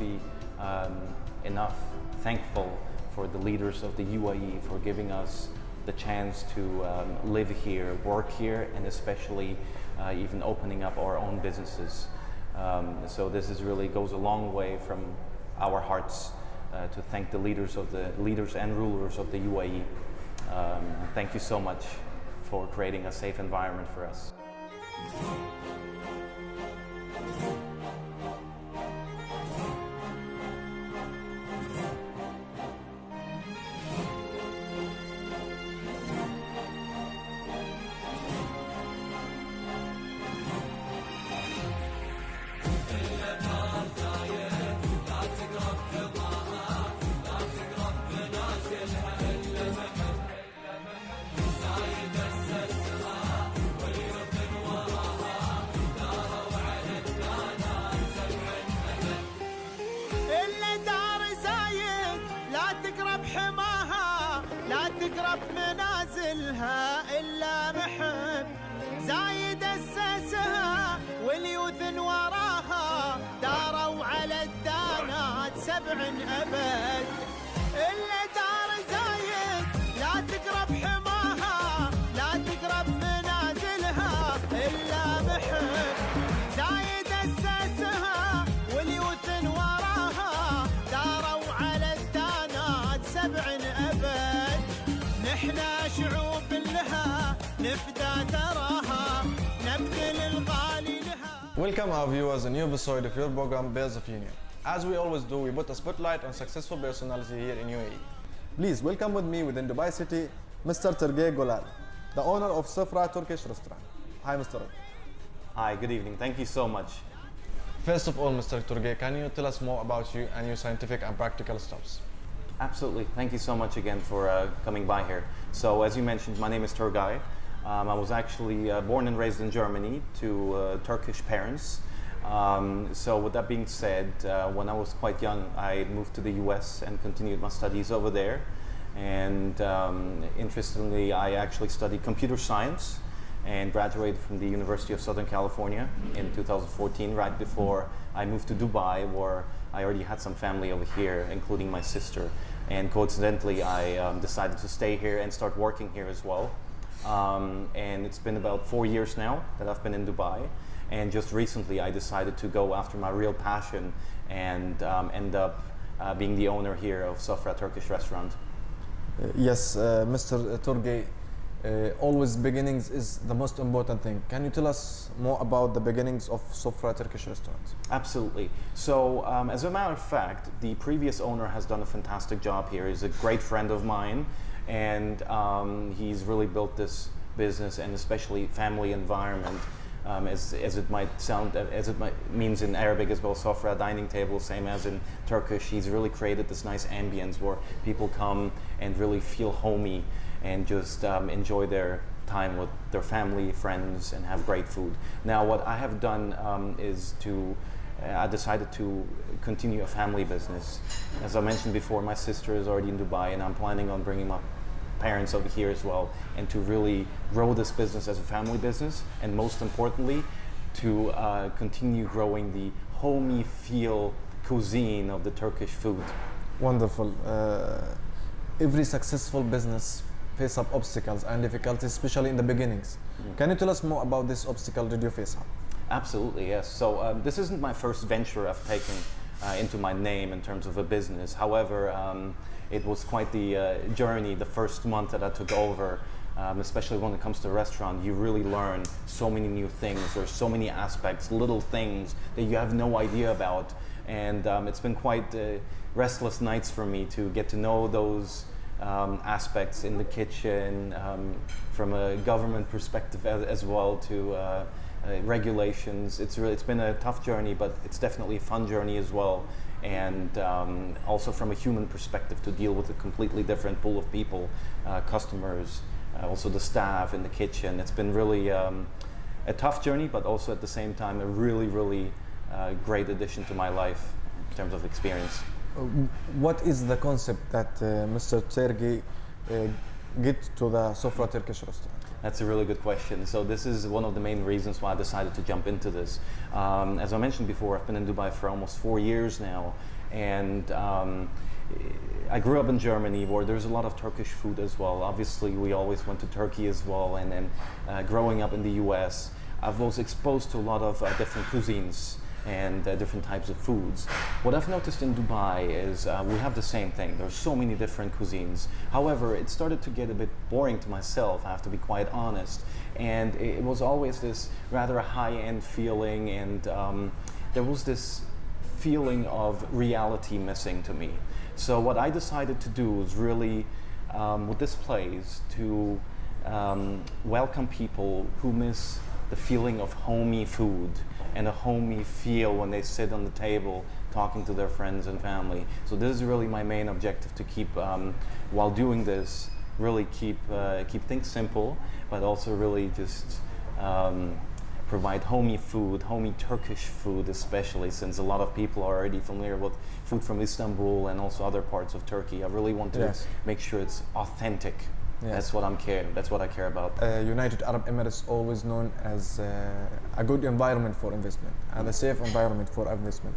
be enough thankful for the leaders of the UAE for giving us the chance to live here, work here, and especially even opening up our own businesses. So this is really goes a long way from our hearts to thank the leaders and rulers of the UAE. Thank you so much for creating a safe environment for us. تقرب منازلها إلا محب زايد أسسها واليوث وراها داروا على الدانات 7 أبد إلا دار زايد لا تقرب حماها لا تقرب منازلها إلا محب زايد أسسها واليوث وراها داروا على الدانات 7 أبد نحنا شعوب لها نفدى تراها نبذل الغالي لها. Welcome our viewers a new episode of your program Bears of Union. As we always do, we put a spotlight on successful personality here in UAE. Please welcome with me within Dubai City, Mr. Turga Golal, the owner of Safra Turkish restaurant. Hi, Mr. Hi, good evening. Thank you so much. First of all, Mr. Turga, can you tell us more about you and your scientific and practical steps? Absolutely. Thank you so much again for coming by here. So as you mentioned, my name is Turgay. I was actually born and raised in Germany to Turkish parents. So with that being said, when I was quite young, I moved to the US and continued my studies over there. And interestingly, I actually studied computer science and graduated from the University of Southern California in 2014, right before I moved to Dubai, where I already had some family over here, including my sister. And coincidentally, I decided to stay here and start working here as well. And it's been about 4 years now that I've been in Dubai. And just recently, I decided to go after my real passion and end up being the owner here of Safra Turkish restaurant. Yes, Mr. Turgay, always beginnings is the most important thing. Can you tell us more about the beginnings of Safra Turkish restaurant? Absolutely. So as a matter of fact, the previous owner has done a fantastic job here. He's a great friend of mine, and he's really built this business and especially family environment. As it might sound, as it means in Arabic as well, Sofra, dining table, same as in Turkish. He's really created this nice ambience where people come and really feel homey and just enjoy their time with their family, friends, and have great food. Now, what I have done is I decided to continue a family business. As I mentioned before, my sister is already in Dubai, and I'm planning on bringing my parents over here as well, and to really grow this business as a family business, and most importantly, to continue growing the homey feel cuisine of the Turkish food. Wonderful. Every successful business face up obstacles and difficulties, especially in the beginnings. Mm-hmm. Can you tell us more about this obstacle did you face up? Absolutely, yes. So this isn't my first venture I've taken into my name in terms of a business. However, it was quite the journey the first month that I took over, especially when it comes to a restaurant. You really learn so many new things. There's so many aspects, little things that you have no idea about. And it's been quite restless nights for me to get to know those aspects in the kitchen, from a government perspective as well, to regulations. It's been a tough journey, but it's definitely a fun journey as well. And also from a human perspective, to deal with a completely different pool of people, customers, also the staff in the kitchen. It's been really a tough journey, but also at the same time a really great addition to my life in terms of experience. What is the concept that Mr. Turgay get to the Safra Turkish restaurant? That's a really good question. So this is one of the main reasons why I decided to jump into this. As I mentioned before, I've been in Dubai for almost 4 years now, and I grew up in Germany where there's a lot of Turkish food as well. Obviously, we always went to Turkey as well, and then growing up in the US, I was exposed to a lot of different cuisines and different types of foods. What I've noticed in Dubai is we have the same thing. There's so many different cuisines. However, it started to get a bit boring to myself, I have to be quite honest. And it was always this rather high-end feeling, and there was this feeling of reality missing to me. So what I decided to do was really, with this place, to welcome people who miss the feeling of homey food and a homey feel when they sit on the table talking to their friends and family. So this is really my main objective, to keep, while doing this, really keep things simple, but also really just provide homey food, homey Turkish food especially, since a lot of people are already familiar with food from Istanbul and also other parts of Turkey. I really want to Yes. make sure it's authentic. Yes. That's what I care about. United Arab Emirates always known as a good environment for investment and a safe environment for investment.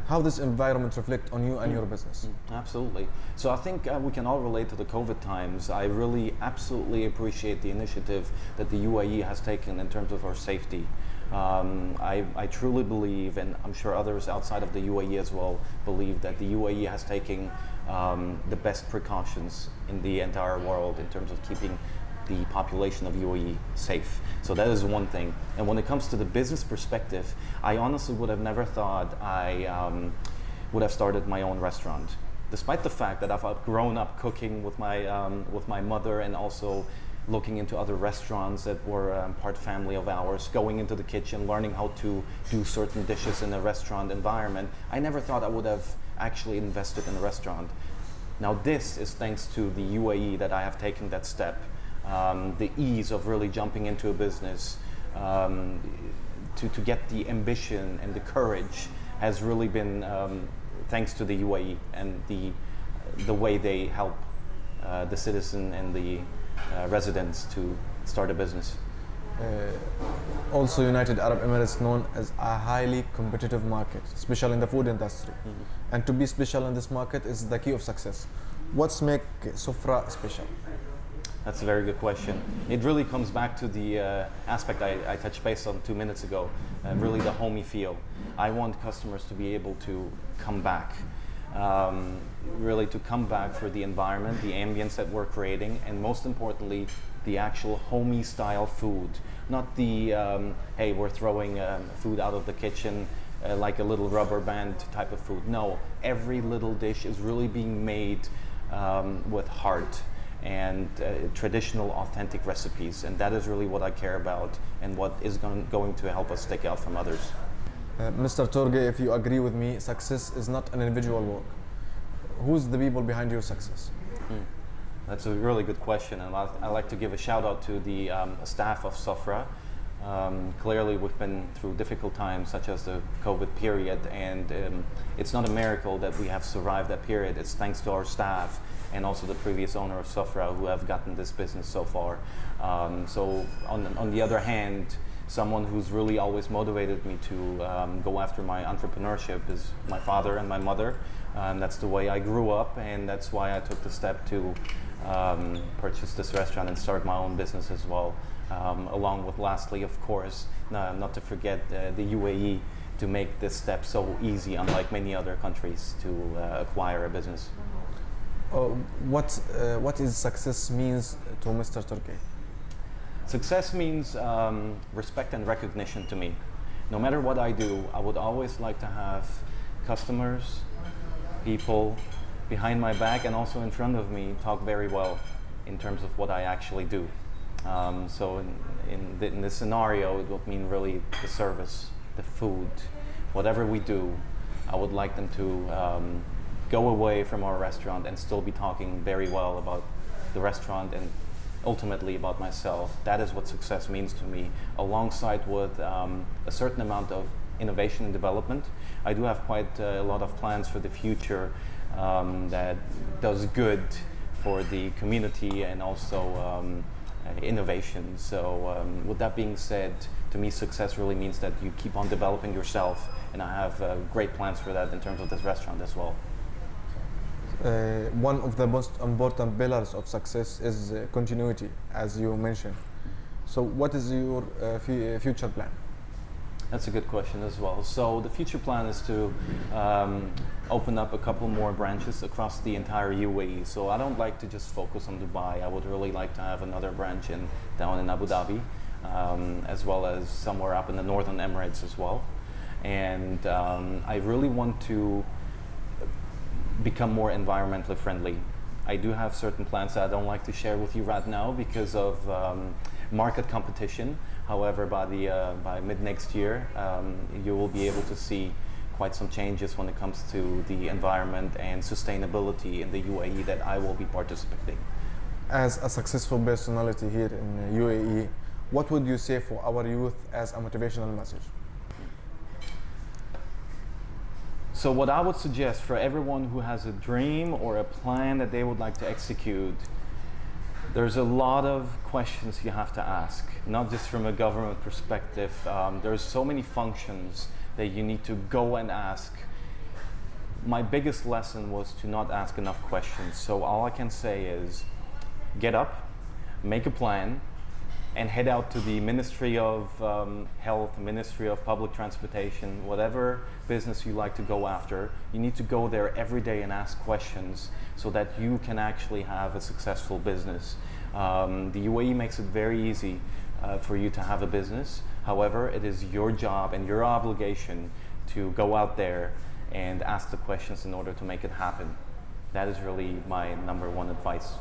How this environment reflect on you and your business? Absolutely. So I think we can all relate to the COVID times. I really absolutely appreciate the initiative that the UAE has taken in terms of our safety. I truly believe, and I'm sure others outside of the UAE as well believe, that the UAE has taken the best precautions in the entire world in terms of keeping the population of UAE safe. So that is one thing. And when it comes to the business perspective, I honestly would have never thought I would have started my own restaurant. Despite the fact that I've grown up cooking with my mother, and also looking into other restaurants that were part family of ours, going into the kitchen, learning how to do certain dishes in a restaurant environment, I never thought I would have actually invested in a restaurant. Now this is thanks to the UAE that I have taken that step. The ease of really jumping into a business, to get the ambition and the courage has really been thanks to the UAE and the way they help the citizen and the residents to start a business. Also, United Arab Emirates known as a highly competitive market, especially in the food industry. And to be special in this market is the key of success. What's make Sofra special? That's a very good question. It really comes back to the aspect I touched base on 2 minutes ago, really the homey feel. I want customers to be able to come back, really to come back for the environment, the ambience that we're creating, and most importantly, the actual homey style food. Not the, hey, we're throwing food out of the kitchen like a little rubber band type of food. No, every little dish is really being made with heart and traditional authentic recipes, and that is really what I care about and what is going to help us stick out from others. Mr. Turga, if you agree with me, success is not an individual work. Who's the people behind your success? That's a really good question, and I'd like to give a shout out to the staff of Sofra. Clearly we've been through difficult times such as the COVID period, and it's not a miracle that we have survived that period. It's thanks to our staff and also the previous owner of Sofra who have gotten this business so far. So on the other hand, someone who's really always motivated me to go after my entrepreneurship is my father and my mother. That's the way I grew up, and that's why I took the step to purchase this restaurant and start my own business as well. Along with, lastly, of course, not to forget the UAE to make this step so easy, unlike many other countries, to acquire a business. What is success means to Mr. Turki? Success means respect and recognition to me. No matter what I do, I would always like to have customers, people behind my back and also in front of me talk very well in terms of what I actually do. So in this scenario, it would mean really the service, the food, whatever we do. I would like them to go away from our restaurant and still be talking very well about the restaurant and ultimately about myself. That is what success means to me, alongside with a certain amount of innovation and development. I do have quite a lot of plans for the future that does good for the community and also innovation. So with that being said, to me success really means that you keep on developing yourself, and I have great plans for that in terms of this restaurant as well. One of the most important pillars of success is continuity, as you mentioned. So what is your future plan? That's a good question as well. So the future plan is to open up a couple more branches across the entire UAE. So I don't like to just focus on Dubai. I would really like to have another branch down in Abu Dhabi, as well as somewhere up in the Northern Emirates as well. And I really want to become more environmentally friendly. I do have certain plans that I don't like to share with you right now because of market competition. However, by mid next year, you will be able to see quite some changes when it comes to the environment and sustainability in the UAE that I will be participating. As a successful personality here in UAE, what would you say for our youth as a motivational message? So what I would suggest for everyone who has a dream or a plan that they would like to execute, there's a lot of questions you have to ask, not just from a government perspective. There's so many functions that you need to go and ask. My biggest lesson was to not ask enough questions. So all I can say is get up, make a plan, and head out to the Ministry of Health, Ministry of Public Transportation, whatever business you like to go after. You need to go there every day and ask questions so that you can actually have a successful business. The UAE makes it very easy for you to have a business. However, it is your job and your obligation to go out there and ask the questions in order to make it happen. That is really my #1 advice.